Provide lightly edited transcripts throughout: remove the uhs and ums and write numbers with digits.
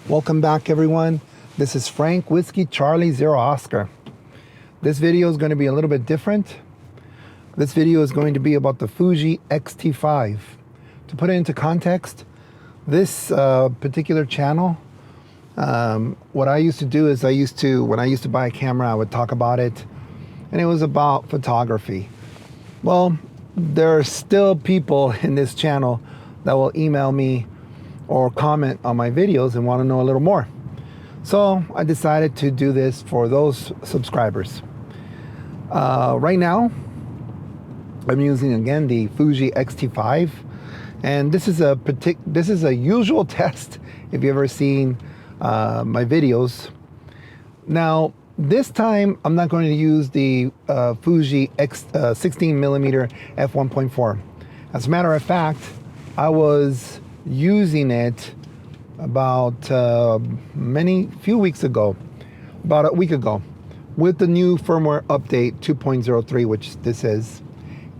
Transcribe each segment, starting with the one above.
Welcome back, everyone. This is Frank Whiskey Charlie Zero Oscar. This video is going to be a little bit different. This video is going to be about the Fuji XT-5. To put it into context, this particular channel, what I used to do is when I used to buy a camera, I would talk about it, and it was about photography. Well, there are still people in this channel that will email me or comment on my videos and want to know a little more. So I decided to do this for those subscribers. Right now, I'm using again the Fuji XT-5, and this is a usual test if you've ever seen my videos. Now, this time I'm not going to use the Fuji 16mm f1.4. As a matter of fact, I was using it about few weeks ago, about a week ago, with the new firmware update 2.03, which this is,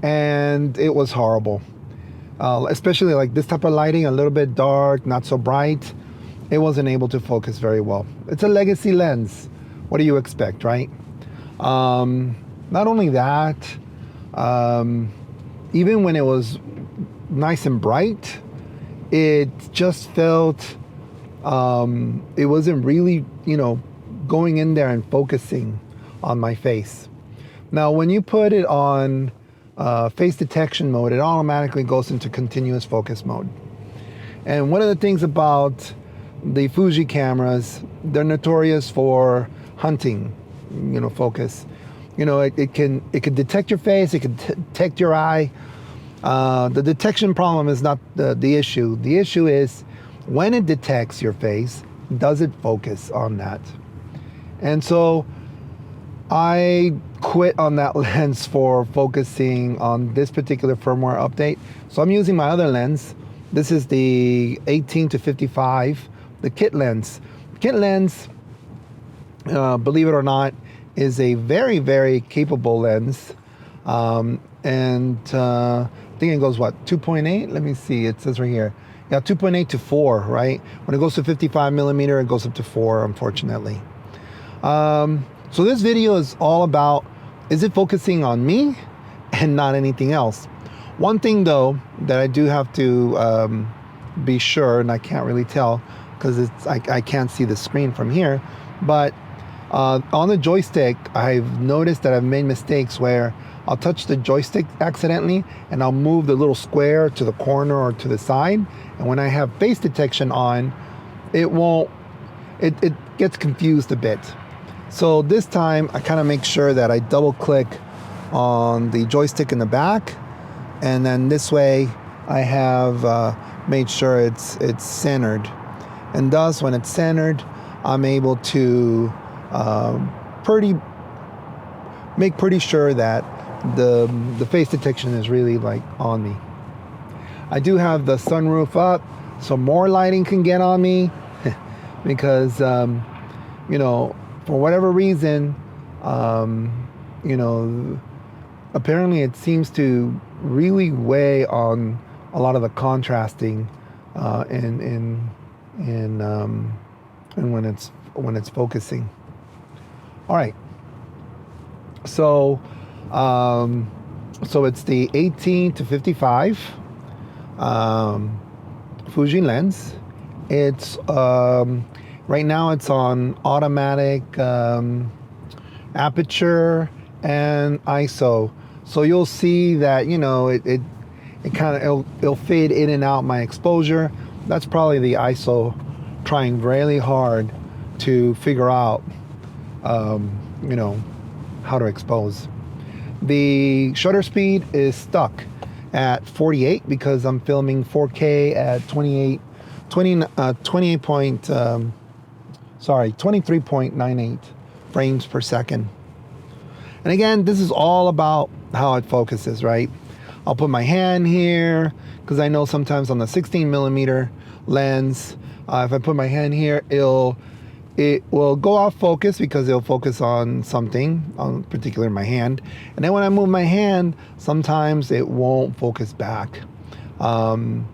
and it was horrible. Especially like this type of lighting, a little bit dark, not so bright. It wasn't able to focus very well. It's a legacy lens. What do you expect, right? Not only that, even when it was nice and bright, it just felt it wasn't really, going in there and focusing on my face. Now, when you put it on face detection mode, it automatically goes into continuous focus mode. And one of the things about the Fuji cameras, they're notorious for hunting, focus. It can detect your face, it can detect your eye. The detection problem is not the issue. The issue is when it detects your face, does it focus on that? And so I quit on that lens for focusing on this particular firmware update. So I'm using my other lens. This is the 18-55, the kit lens. Kit lens, believe it or not, is a very, very capable lens. I think it goes, 2.8? Let me see, it says right here. Yeah, 2.8 to 4, right? When it goes to 55mm, it goes up to 4, unfortunately. So this video is all about, is it focusing on me and not anything else? One thing though, that I do have to be sure, and I can't really tell, because I can't see the screen from here, but on the joystick, I've noticed that I've made mistakes where I'll touch the joystick accidentally and I'll move the little square to the corner or to the side. And when I have face detection on, it gets confused a bit. So this time I kind of make sure that I double click on the joystick in the back. And then this way I have made sure it's centered. And thus when it's centered, I'm able to make pretty sure that the face detection is really like on me. I do have the sunroof up so more lighting can get on me because for whatever reason, apparently it seems to really weigh on a lot of the contrasting and when it's focusing. All right, so it's the 18-55 Fuji lens. It's right now it's on automatic aperture and ISO. So you'll see that it'll fade in and out my exposure. That's probably the ISO trying really hard to figure out how to expose. The shutter speed is stuck at 48 because I'm filming 4K at 23.98 frames per second. And again, this is all about how it focuses, right? I'll put my hand here because I know sometimes on the 16mm lens, if I put my hand here, it will go off focus because it'll focus on something, particularly my hand. And then when I move my hand, sometimes it won't focus back. And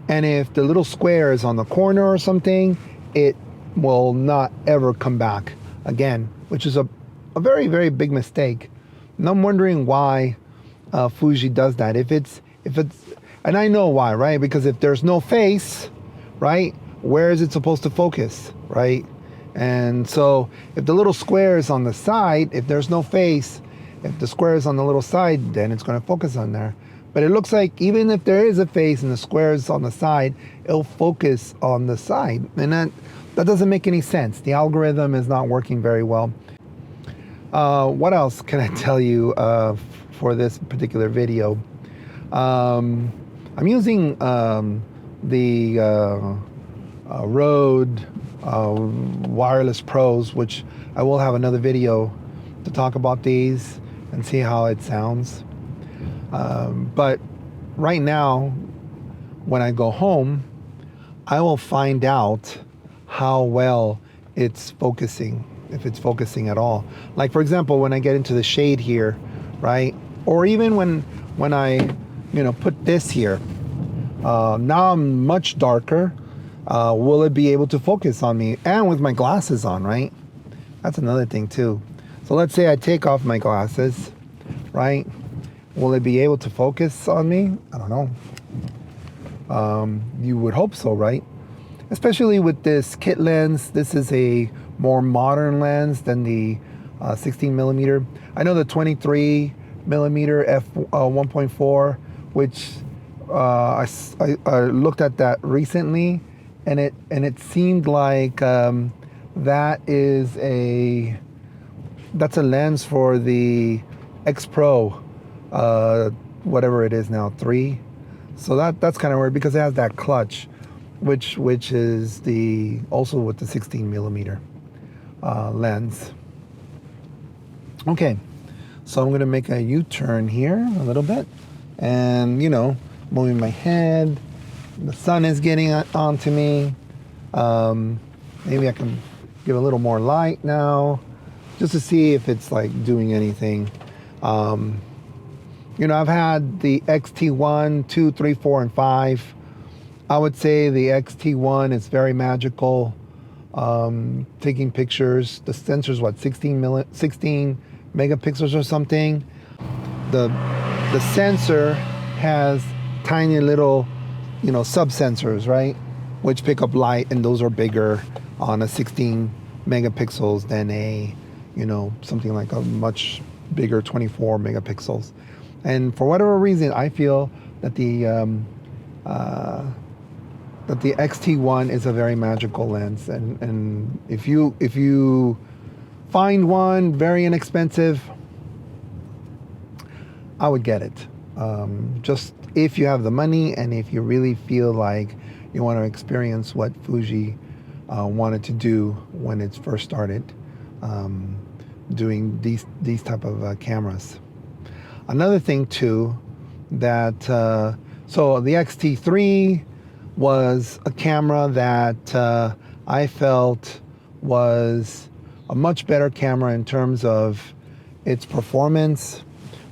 if the little square is on the corner or something, it will not ever come back again, which is a very, very big mistake. And I'm wondering why Fuji does that. If it's, and I know why, right? Because if there's no face, right, where is it supposed to focus, right? And so if the little square is on the side, if there's no face, if the square is on the little side, then it's going to focus on there. But it looks like even if there is a face and the square is on the side, it'll focus on the side. And that doesn't make any sense. The algorithm is not working very well. What else can I tell you for this particular video? I'm using the Rode Wireless Pros, which I will have another video to talk about these and see how it sounds. But right now, when I go home, I will find out how well it's focusing, if it's focusing at all. Like, for example, when I get into the shade here, right? Or even when I, put this here. Now I'm much darker. Will it be able to focus on me? And with my glasses on, right? That's another thing too. So let's say I take off my glasses, right? Will it be able to focus on me? I don't know. You would hope so, right? Especially with this kit lens. This is a more modern lens than the 16 millimeter. I know the 23 millimeter f1.4, which I looked at that recently, and it seemed like that's a lens for the X Pro, whatever it is now, 3. So that's kind of weird because it has that clutch, which is also with the 16 millimeter lens. Okay, so I'm gonna make a U-turn here a little bit, and moving my head. The sun is getting onto me. Maybe I can give a little more light now, just to see if it's like doing anything. I've had the XT1, 2, 3, 4, and 5. I would say the XT1 is very magical. Taking pictures. The sensor's what, 16 megapixels or something. The sensor has tiny little, sub-sensors, right? Which pick up light, and those are bigger on a 16 megapixels than a, something like a much bigger 24 megapixels. And for whatever reason, I feel that the XT1 is a very magical lens. And if you find one very inexpensive, I would get it. Just if you have the money and if you really feel like you want to experience what Fuji wanted to do when it first started doing these type of cameras. Another thing too, that so the XT3 was a camera that I felt was a much better camera in terms of its performance,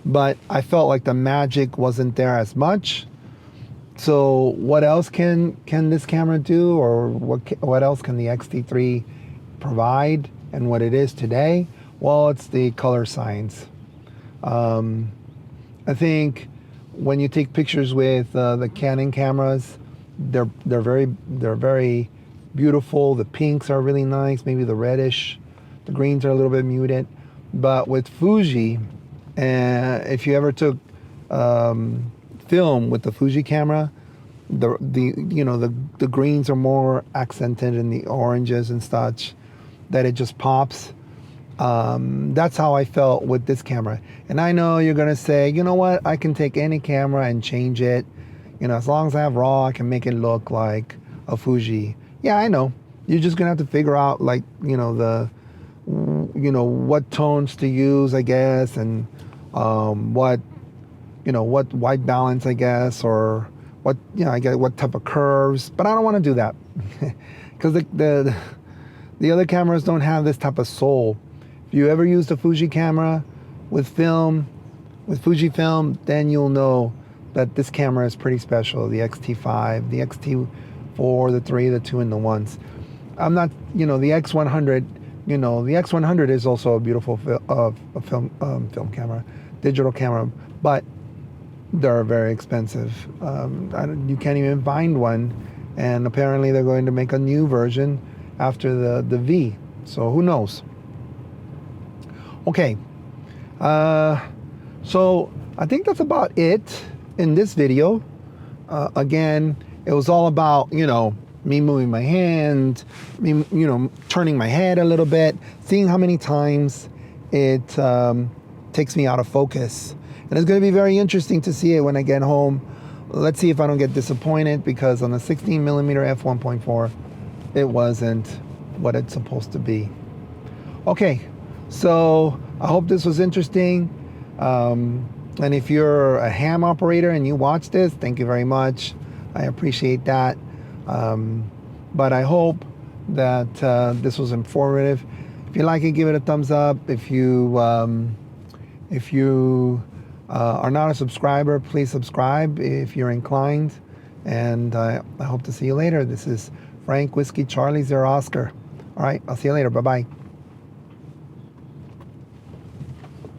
but I felt like the magic wasn't there as much. So what else can this camera do, or what else can the XT3 provide and what it is today? Well, it's the color science. I think when you take pictures with the Canon cameras, they're very beautiful. The pinks are really nice, maybe the reddish. The greens are a little bit muted. But with Fuji, if you ever took film with the Fuji camera, the greens are more accented and the oranges and such, that it just pops. That's how I felt with this camera. And I know you're gonna say, you know what, I can take any camera and change it. As long as I have RAW, I can make it look like a Fuji. Yeah, I know. You're just gonna have to figure out, like, what tones to use, I guess, and what white balance, I guess, or what, I guess what type of curves. But I don't want to do that because the other cameras don't have this type of soul. If you ever used a Fuji camera with film, with FujiFilm, then you'll know that this camera is pretty special. The XT-5, the XT4, the 3, the 2, and the 1s. I'm not, you know, the X100, you know, the X100 is also a beautiful film camera, digital camera, but they're very expensive. You can't even find one, and apparently they're going to make a new version after the V. So who knows? Okay, so I think that's about it in this video. Again, it was all about, you know, me moving my hand, me, you know, turning my head a little bit, seeing how many times it takes me out of focus. And it's going to be very interesting to see it when I get home. Let's see if I don't get disappointed, because on the 16mm f1.4, it wasn't what it's supposed to be. Okay, so I hope this was interesting. And if you're a ham operator and you watch this, thank you very much. I appreciate that. But I hope that this was informative. If you like it, give it a thumbs up. If you are not a subscriber, please subscribe if you're inclined. And I hope to see you later. This is Frank Whiskey Charlie 0 Oscar. All right, I'll see you later. Bye-bye.